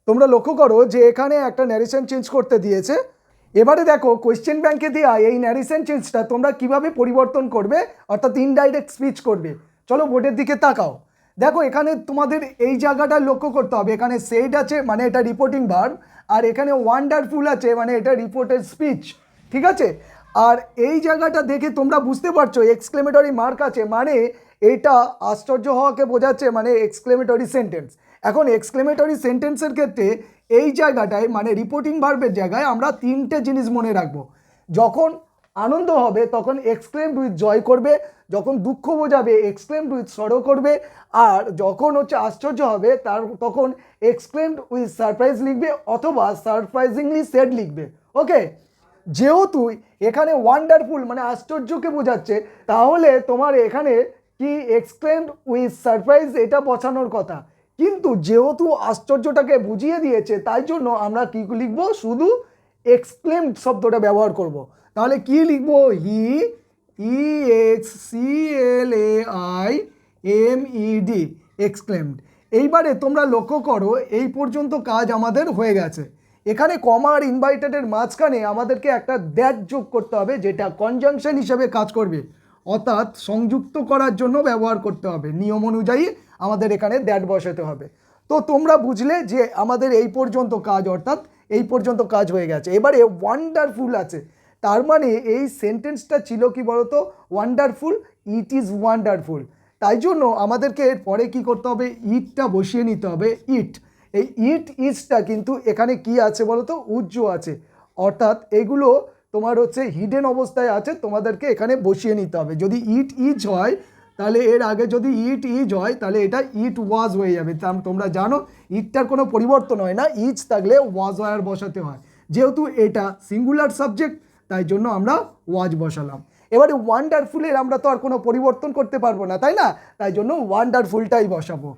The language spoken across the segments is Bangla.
তোমরা লক্ষ্য করো যে এখানে একটা ন্যারেশন চেঞ্জ করতে দিয়েছে। এবারে দেখো কোয়েশ্চেন ব্যাংকে দেওয়া এই ন্যারেশন চেঞ্জটা তোমরা কিভাবে পরিবর্তন করবে, অর্থাৎ ইনডাইরেক্ট স্পিচ করবে। চলো বোর্ডের দিকে তাকাও। দেখো এখানে তোমাদের এই জায়গাটা লক্ষ্য করতে হবে, এখানে সেড আছে মানে এটা রিপোর্টিং ভার্ব, আর এখানে ওয়ান্ডারফুল আছে মানে এটা রিপোর্টেড স্পিচ, ঠিক আছে। আর এই জায়গাটা দেখে তোমরা বুঝতে পারছো এক্সক্লেমেটরি মার্ক আছে মানে এটা আশ্চর্য হওয়াকে বোঝাচ্ছে, মানে এক্সক্লেমেটরি সেন্টেন্স। এখন এক্সক্লেমেটরি সেন্টেন্সের ক্ষেত্রে এই জায়গাটায় মানে রিপোর্টিং ভার্বের জায়গায় আমরা তিনটে জিনিস মনে রাখবো। যখন আনন্দ হবে তখন এক্সক্লেমড উইথ জয় করবে, যখন দুঃখ বোঝাবে এক্সক্লেমড উইথ সরো করবে, আর যখন আশ্চর্য হবে তখন এক্সক্লেমড উইথ সারপ্রাইজ লিখবে অথবা সারপ্রাইজিংলি সেড লিখবে। ওকে, যেহেতু এখানে ওয়ান্ডারফুল মানে আশ্চর্যকে বোঝাচ্ছে, তাহলে তোমার এখানে কি এক্সক্লেমড উইথ সারপ্রাইজ এটা বসানোর কথা, কিন্তু যেহেতু আশ্চর্যটাকে বুঝিয়ে দিয়েছে তাই জন্য আমরা কি লিখবো, শুধু এক্সক্লেমড শব্দটা ব্যবহার করব। তাহলে কি লিখবো, হি EXCLAIMED এক্সক্লেমড। এইবারে তোমরা লক্ষ্য করো এই পর্যন্ত কাজ আমাদের হয়ে গেছে। এখানে কমা আর ইনভাইটেডের মাঝখানে আমাদেরকে একটা দ্যাট যোগ করতে হবে, যেটা কনজাংশন হিসেবে কাজ করবে, অর্থাৎ সংযুক্ত করার জন্য ব্যবহার করতে হবে। নিয়ম অনুযায়ী আমাদের এখানে দ্যাট বসাতে হবে। তো তোমরা বুঝলে যে আমাদের এই পর্যন্ত কাজ, অর্থাৎ এই পর্যন্ত কাজ হয়ে গেছে। এবারে ওয়ান্ডারফুল আছে, তার মানে এই সেন্টেন্সটা ছিল কি বলতো, ওয়ান্ডারফুল, ইট ইজ ওয়ান্ডারফুল। তাই জন্য আমাদেরকে এর পরে কী করতে হবে, ইটটা বসিয়ে নিতে হবে। ইট, এই ইট ইজটা কিন্তু এখানে কি আছে বলতো, উজ্জ আছে, অর্থাৎ এগুলো তোমার হিডেন অবস্থায় আছে, তোমাদেরকে এখানে বসিয়ে নিতে হবে। যদি ইট ইজ হয় তাহলে এর আগে যদি ইট ইজ হয় তাহলে এটা ইট ওয়াজ হয়ে যাবে। তোমরা জানো ইটটার কোনো পরিবর্তন হয় না, ইজ থাকলে ওয়াজ ওয়ার বসাতে হয়। যেহেতু এটা সিঙ্গুলার সাবজেক্ট তাই জন্য আমরা ওয়াজ বসালাম। এবারে ওয়ান্ডারফুলের আমরা তো আর কোনো পরিবর্তন করতে পারবো না, তাই না, তাই জন্য ওয়ান্ডারফুলটাই বসাবো।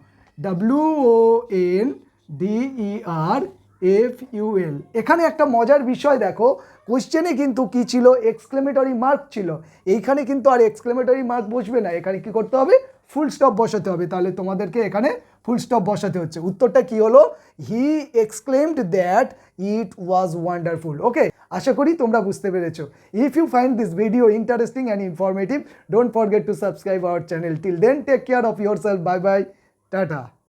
WONDERFUL। এখানে একটা মজার বিষয় দেখো, কোশ্চেনে কিন্তু কি ছিল, এক্সক্লেমেটরি মার্ক ছিল, এইখানে কিন্তু আর এক্সক্লেমেটরি মার্ক বসবে না, এখানে কি করতে হবে, ফুল স্টপ বসাতে হবে। তাহলে তোমাদেরকে এখানে ফুল স্টপ বসাতে হচ্ছে। উত্তরটা কি হলো, he exclaimed that it was wonderful. Okay, আশা করি তোমরা বুঝতে পেরেছো। If you find this video interesting and informative, don't forget to subscribe our channel. Till then take care of yourself, bye bye, tata.